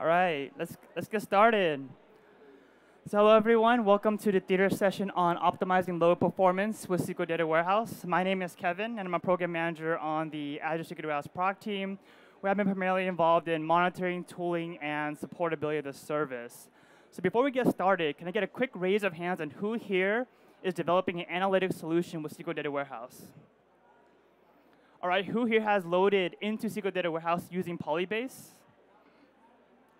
All right, let's get started. So hello everyone, welcome to the theater session on optimizing load performance with SQL Data Warehouse. My name is Kevin, and I'm a program manager on the Azure SQL Data Warehouse product team, where I've been primarily involved in monitoring, tooling, and supportability of the service. So before we get started, can I get a quick raise of hands on who here is developing an analytics solution with SQL Data Warehouse? All right, who here has loaded into SQL Data Warehouse using Polybase?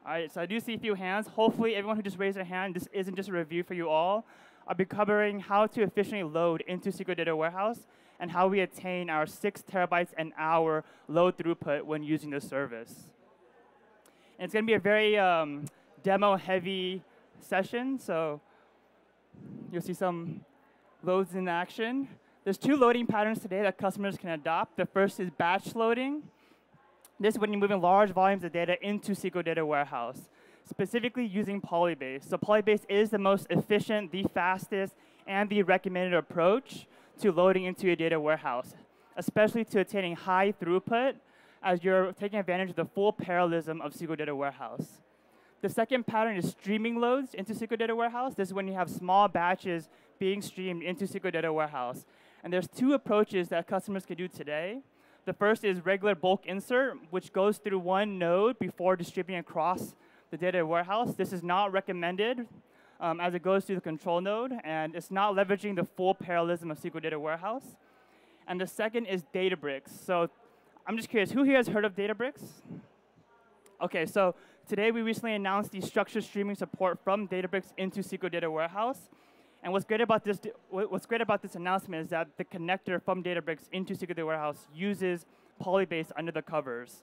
All right, so I do see a few hands. Hopefully, everyone who just raised their hand, this isn't just a review for you all. I'll be covering how to efficiently load into SQL Data Warehouse and how we attain our 6 terabytes an hour load throughput when using the service. And it's going to be a very demo-heavy session, so you'll see some loads in action. There's 2 loading patterns today that customers can adopt. The first is batch loading. This is when you're moving large volumes of data into SQL Data Warehouse, specifically using Polybase. So Polybase is the most efficient, the fastest, and the recommended approach to loading into a data warehouse, especially to attaining high throughput as you're taking advantage of the full parallelism of SQL Data Warehouse. The second pattern is streaming loads into SQL Data Warehouse. This is when you have small batches being streamed into SQL Data Warehouse. And there's 2 approaches that customers can do today. The first is regular bulk insert, which goes through one node before distributing across the data warehouse. This is not recommended as it goes through the control node, and it's not leveraging the full parallelism of SQL Data Warehouse. And the second is Databricks. So I'm just curious, who here has heard of Databricks? OK, so today we recently announced the structured streaming support from Databricks into SQL Data Warehouse. And what's great about this announcement is that the connector from Databricks into SQL Data Warehouse uses Polybase under the covers.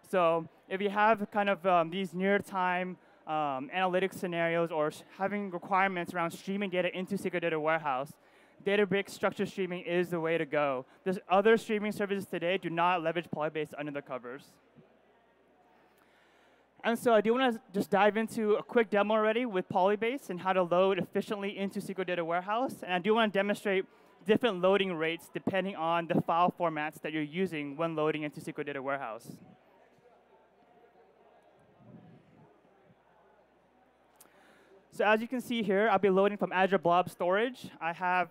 So if you have kind of these near-time analytics scenarios or having requirements around streaming data into SQL Data Warehouse, Databricks structured streaming is the way to go. There's other streaming services today do not leverage Polybase under the covers. And so I do want to just dive into a quick demo already with Polybase and how to load efficiently into SQL Data Warehouse. And I do want to demonstrate different loading rates depending on the file formats that you're using when loading into SQL Data Warehouse. So as you can see here, I'll be loading from Azure Blob Storage. I have,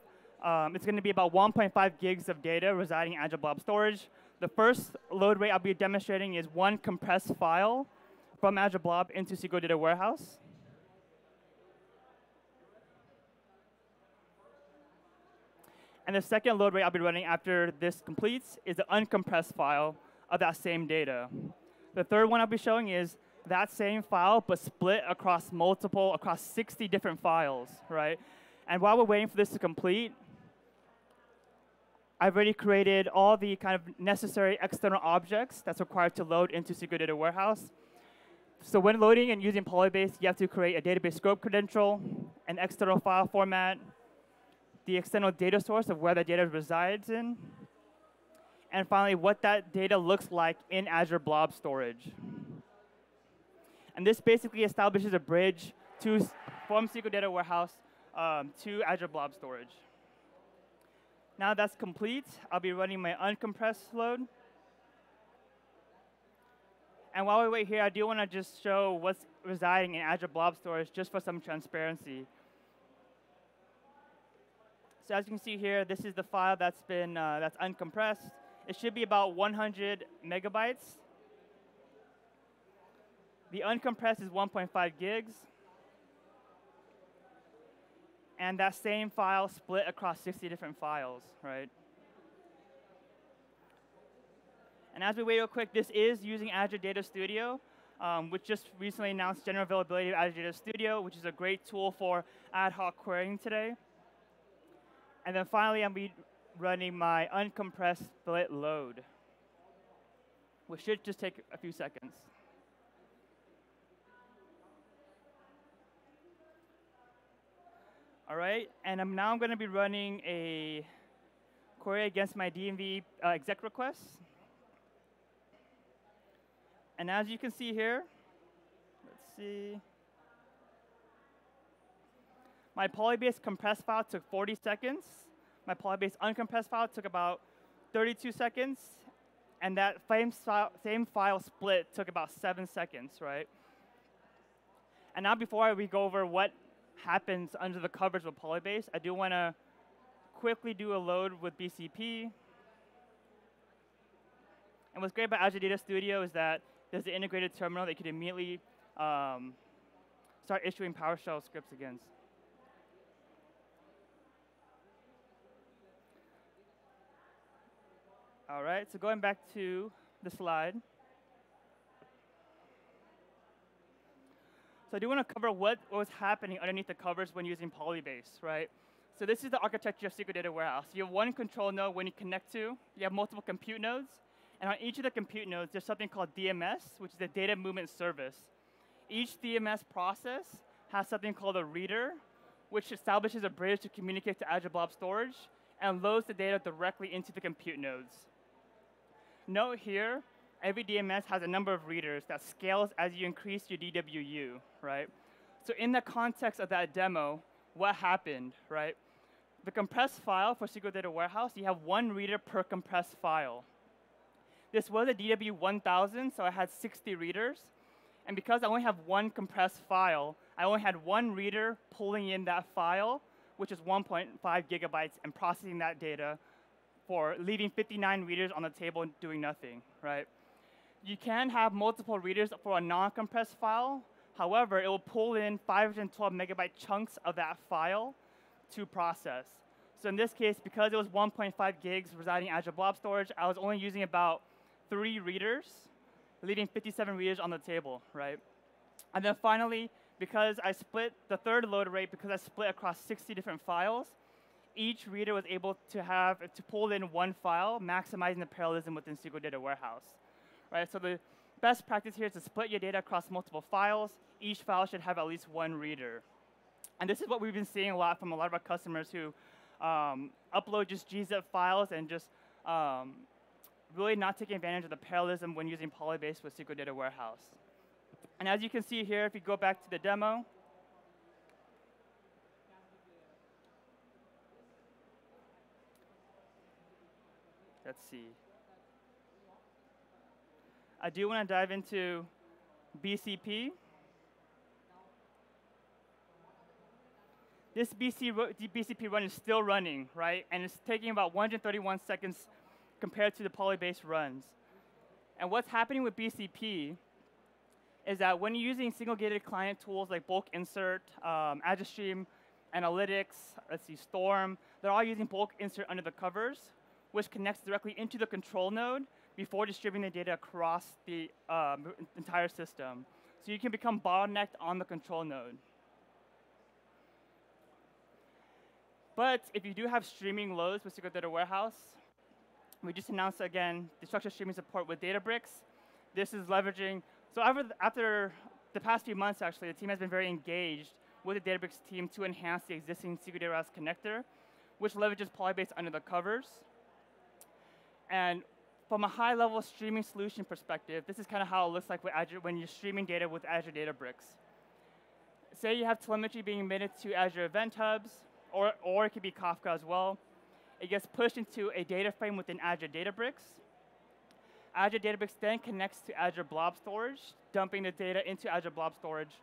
it's going to be about 1.5 gigs of data residing in Azure Blob Storage. The first load rate I'll be demonstrating is 1 compressed file from Azure Blob into SQL Data Warehouse. And the second load rate I'll be running after this completes is the uncompressed file of that same data. The third one I'll be showing is that same file, but split across 60 different files, right? And while we're waiting for this to complete, I've already created all the kind of necessary external objects that's required to load into SQL Data Warehouse. So when loading and using Polybase, you have to create a database scope credential, an external file format, the external data source of where the data resides in, and finally, what that data looks like in Azure Blob Storage. And this basically establishes a bridge from SQL Data Warehouse to Azure Blob Storage. Now that's complete, I'll be running my uncompressed load. And while we wait here, I do want to just show what's residing in Azure Blob Storage just for some transparency. So as you can see here, this is the file that's uncompressed. It should be about 100 megabytes. The uncompressed is 1.5 gigs. And that same file split across 60 different files, right? And as we wait real quick, this is using Azure Data Studio, which just recently announced general availability of Azure Data Studio, which is a great tool for ad hoc querying today. And then finally, I'm going to be running my uncompressed split load, which should just take a few seconds. All right, and now I'm going to be running a query against my DMV exec request. And as you can see here, let's see. My Polybase compressed file took 40 seconds. My Polybase uncompressed file took about 32 seconds. And that same file split took about 7 seconds, right? And now before we go over what happens under the covers with Polybase, I do want to quickly do a load with BCP. And what's great about Azure Data Studio is that there's the integrated terminal that you can immediately start issuing PowerShell scripts against. All right, so going back to the slide. So I do want to cover what was happening underneath the covers when using Polybase, right? So this is the architecture of SQL Data Warehouse. You have one control node when you connect to. You have multiple compute nodes. And on each of the compute nodes, there's something called DMS, which is the Data Movement Service. Each DMS process has something called a reader, which establishes a bridge to communicate to Azure Blob Storage and loads the data directly into the compute nodes. Note here, every DMS has a number of readers that scales as you increase your DWU, right? So in the context of that demo, what happened, right? The compressed file for SQL Data Warehouse, you have one reader per compressed file. This was a DW1000, so I had 60 readers. And because I only have one compressed file, I only had one reader pulling in that file, which is 1.5 gigabytes, and processing that data for leaving 59 readers on the table doing nothing, right? You can have multiple readers for a non-compressed file. However, it will pull in 512 megabyte chunks of that file to process. So in this case, because it was 1.5 gigs residing in Azure Blob Storage, I was only using about 3 readers, leaving 57 readers on the table, right? And then finally, because I split the third load rate, because I split across 60 different files, each reader was able to pull in one file, maximizing the parallelism within SQL Data Warehouse, right? So the best practice here is to split your data across multiple files. Each file should have at least one reader. And this is what we've been seeing a lot from a lot of our customers who upload just gzip files and just really not taking advantage of the parallelism when using Polybase with SQL Data Warehouse. And as you can see here, if you go back to the demo, let's see. I do want to dive into BCP. This BCP run is still running, right? And it's taking about 131 seconds compared to the Polybase runs. And what's happening with BCP is that when you're using single-gated client tools like bulk insert, Azure Stream, Analytics, let's see, Storm, they're all using bulk insert under the covers, which connects directly into the control node before distributing the data across the entire system. So you can become bottlenecked on the control node. But if you do have streaming loads with SQL Data Warehouse, we just announced, again, the structured streaming support with Databricks. This is leveraging, so after the past few months, actually, the team has been very engaged with the Databricks team to enhance the existing SQL Data Warehouse connector, which leverages Polybase under the covers. And from a high-level streaming solution perspective, this is kind of how it looks like with Azure when you're streaming data with Azure Databricks. Say you have telemetry being emitted to Azure Event Hubs, or it could be Kafka as well. It gets pushed into a data frame within Azure Databricks. Azure Databricks then connects to Azure Blob Storage, dumping the data into Azure Blob Storage.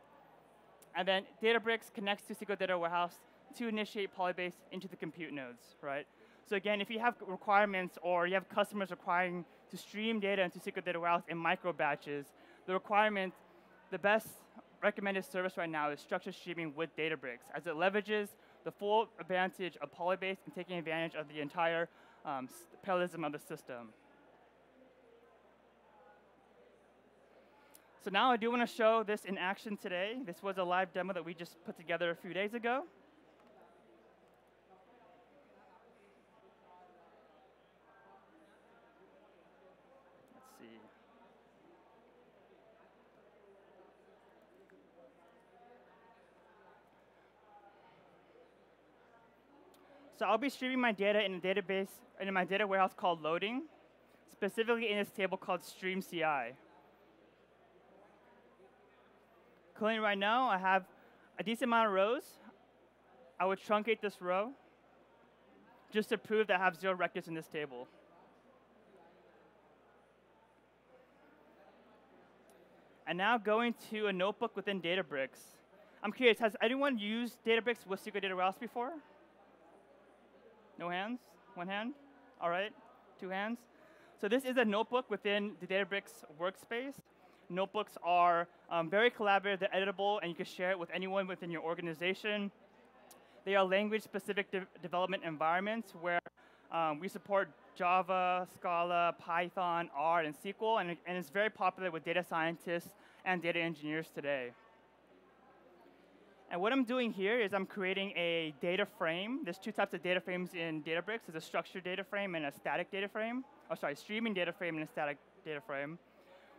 And then Databricks connects to SQL Data Warehouse to initiate Polybase into the compute nodes, right? So again, if you have requirements or you have customers requiring to stream data into SQL Data Warehouse in micro batches, the best recommended service right now is structured streaming with Databricks, as it leverages the full advantage of Polybase and taking advantage of the entire parallelism of the system. So now I do want to show this in action today. This was a live demo that we just put together a few days ago. Let's see. So I'll be streaming my data in a database, in my data warehouse called loading, specifically in this table called stream CI. Currently right now, I have a decent amount of rows. I would truncate this row just to prove that I have 0 records in this table. And now going to a notebook within Databricks. I'm curious, has anyone used Databricks with SQL Data Warehouse before? No hands? One hand? All right, two hands. So this is a notebook within the Databricks workspace. Notebooks are very collaborative, they're editable, and you can share it with anyone within your organization. They are language-specific development environments where we support Java, Scala, Python, R, and SQL, and it's very popular with data scientists and data engineers today. And what I'm doing here is I'm creating a data frame. There's two types of data frames in Databricks. There's a structured data frame and a static data frame. Oh, sorry, streaming data frame and a static data frame.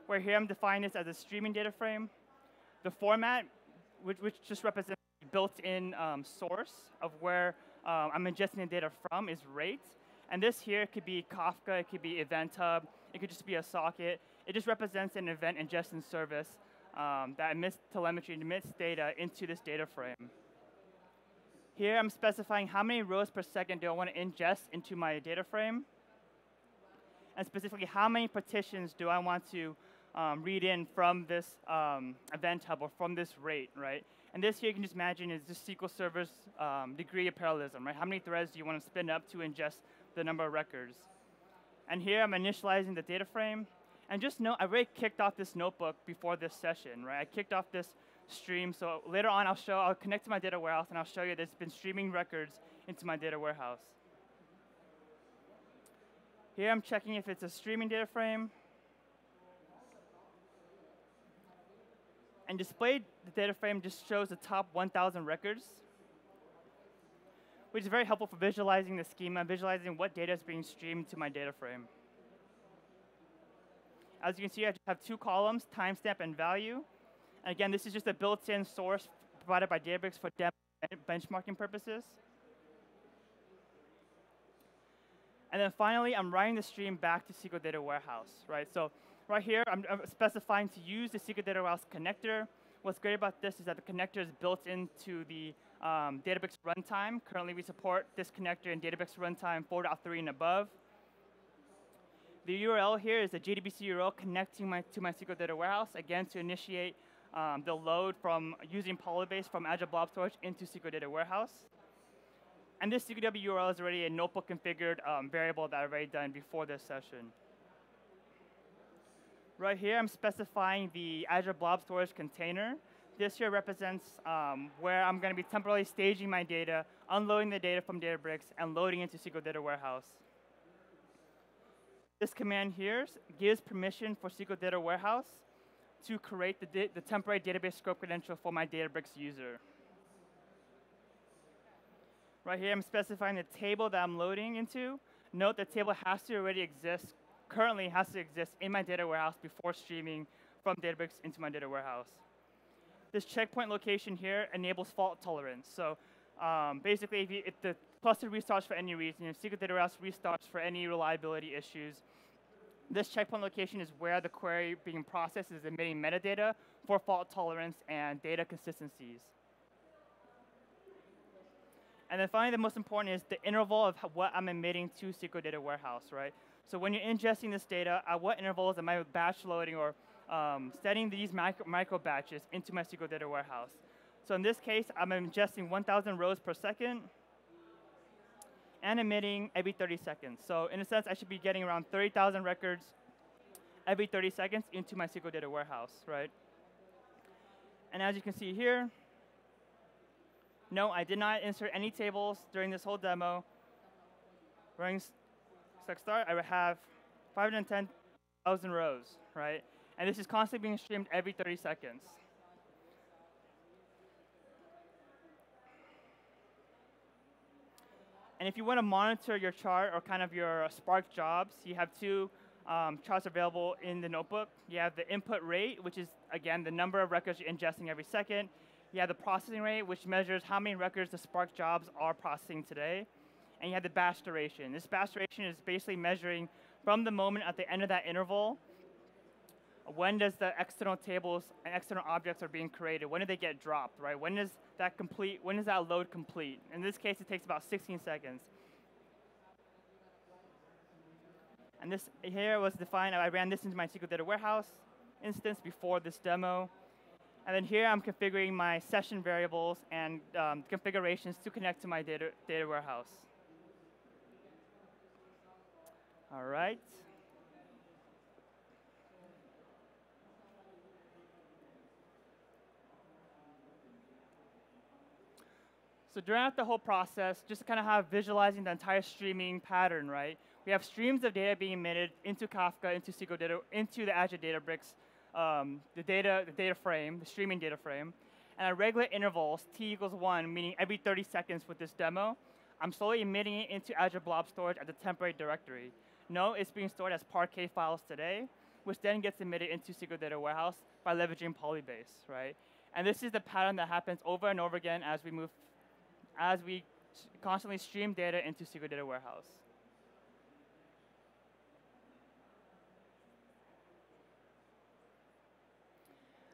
Where here I'm defining this as a streaming data frame. The format, which just represents the built-in source of where I'm ingesting the data from, is rate. And this here could be Kafka, it could be Event Hub, it could just be a socket. It just represents an event ingestion service that emits telemetry and emits data into this data frame. Here I'm specifying how many rows per second do I want to ingest into my data frame, and specifically how many partitions do I want to read in from this event hub or from this rate, right? And this here you can just imagine is just SQL Server's degree of parallelism, right? How many threads do you want to spin up to ingest the number of records? And here I'm initializing the data frame. And just note, I already kicked off this notebook before this session, right? I kicked off this stream, so later on I'll connect to my data warehouse and I'll show you that it's been streaming records into my data warehouse. Here I'm checking if it's a streaming data frame. And displayed the data frame just shows the top 1,000 records, which is very helpful for visualizing the schema, visualizing what data is being streamed to my data frame. As you can see, I just have two columns, timestamp and value. And again, this is just a built-in source provided by Databricks for benchmarking purposes. And then finally, I'm writing the stream back to SQL Data Warehouse, right? So right here, I'm specifying to use the SQL Data Warehouse connector. What's great about this is that the connector is built into the Databricks runtime. Currently, we support this connector in Databricks runtime 4.3 and above. The URL here is the JDBC URL connecting to my SQL Data Warehouse, again, to initiate the load from using Polybase from Azure Blob Storage into SQL Data Warehouse. And this SQLDB URL is already a notebook configured variable that I've already done before this session. Right here, I'm specifying the Azure Blob Storage container. This here represents where I'm going to be temporarily staging my data, unloading the data from Databricks, and loading into SQL Data Warehouse. This command here gives permission for SQL Data Warehouse to create the temporary database scope credential for my Databricks user. Right here, I'm specifying the table that I'm loading into. Note the table has to already exist, currently has to exist in my data warehouse before streaming from Databricks into my data warehouse. This checkpoint location here enables fault tolerance. So basically, if the cluster restarts for any reason, if SQL Data Warehouse restarts for any reliability issues, this checkpoint location is where the query being processed is emitting metadata for fault tolerance and data consistencies. And then finally, the most important is the interval of what I'm emitting to SQL Data Warehouse, right? So when you're ingesting this data, at what intervals am I batch loading or setting these micro batches into my SQL Data Warehouse? So in this case, I'm ingesting 1,000 rows per second and emitting every 30 seconds. So in a sense, I should be getting around 30,000 records every 30 seconds into my SQL Data Warehouse, right? And as you can see here, no, I did not insert any tables during this whole demo. Running start, I would have 510,000 rows, right? And this is constantly being streamed every 30 seconds. And if you want to monitor your chart or kind of your Spark jobs, you have two charts available in the notebook. You have the input rate, which is, again, the number of records you're ingesting every second. You have the processing rate, which measures how many records the Spark jobs are processing today. And you have the batch duration. This batch duration is basically measuring from the moment at the end of that interval, when does the external tables and external objects are being created? When do they get dropped, right? When is that complete? When is that load complete? In this case, it takes about 16 seconds. And this here was defined. I ran this into my SQL Data Warehouse instance before this demo. And then here I'm configuring my session variables and configurations to connect to my data warehouse. All right. So during the whole process, just to kind of have visualizing the entire streaming pattern, right? We have streams of data being emitted into Kafka, into SQL data, into the Azure Databricks, the data frame, the streaming data frame. And at regular intervals, t=1, meaning every 30 seconds with this demo, I'm slowly emitting it into Azure Blob Storage as a temporary directory. No, it's being stored as Parquet files today, which then gets emitted into SQL Data Warehouse by leveraging Polybase, right? And this is the pattern that happens over and over again as we constantly stream data into SQL Data Warehouse.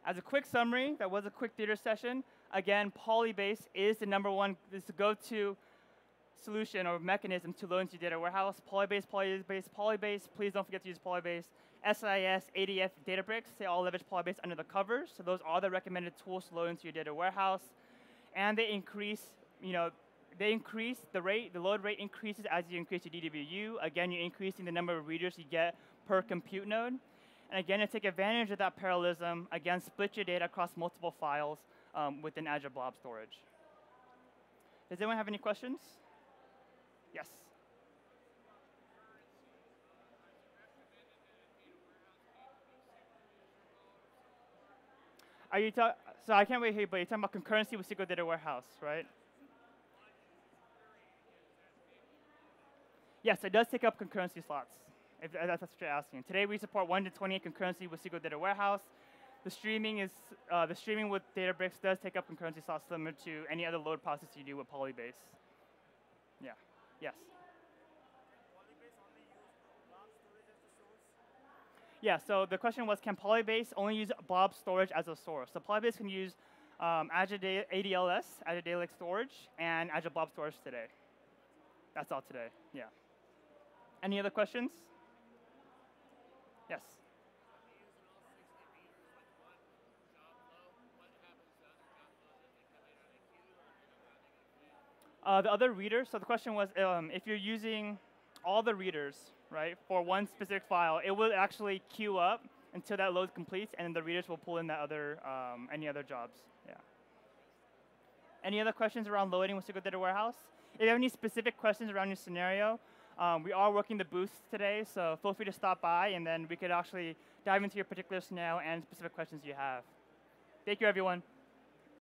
As a quick summary, that was a quick theater session. Again, Polybase is the is the go-to solution or mechanism to load into your data warehouse. Polybase, Polybase, Polybase. Please don't forget to use Polybase. SIS, ADF, Databricks, they all leverage Polybase under the covers. So those are the recommended tools to load into your data warehouse. And they increase, the rate, the load rate increases as you increase your DWU. Again, you're increasing the number of readers you get per compute node. And again, to take advantage of that parallelism, again, split your data across multiple files within Azure Blob Storage. Does anyone have any questions? Yes. So I can't wait here, but you're talking about concurrency with SQL Data Warehouse, right? Yes, it does take up concurrency slots, if that's what you're asking. Today we support 1 to 28 concurrency with SQL Data Warehouse. The streaming with Databricks does take up concurrency slots similar to any other load process you do with Polybase. Yeah. Yes. Yeah, so the question was, can Polybase only use Blob Storage as a source? So Polybase can use Azure ADLS, Azure Data Lake Storage, and Azure Blob Storage today. That's all today, yeah. Any other questions? Yes. The other readers, so the question was, if you're using all the readers, right, for one specific file, it will actually queue up until that load completes, and then the readers will pull in that any other jobs. Yeah. Any other questions around loading with SQL Data Warehouse? If you have any specific questions around your scenario, we are working the booths today, so feel free to stop by, and then we could actually dive into your particular scenario and specific questions you have. Thank you, everyone.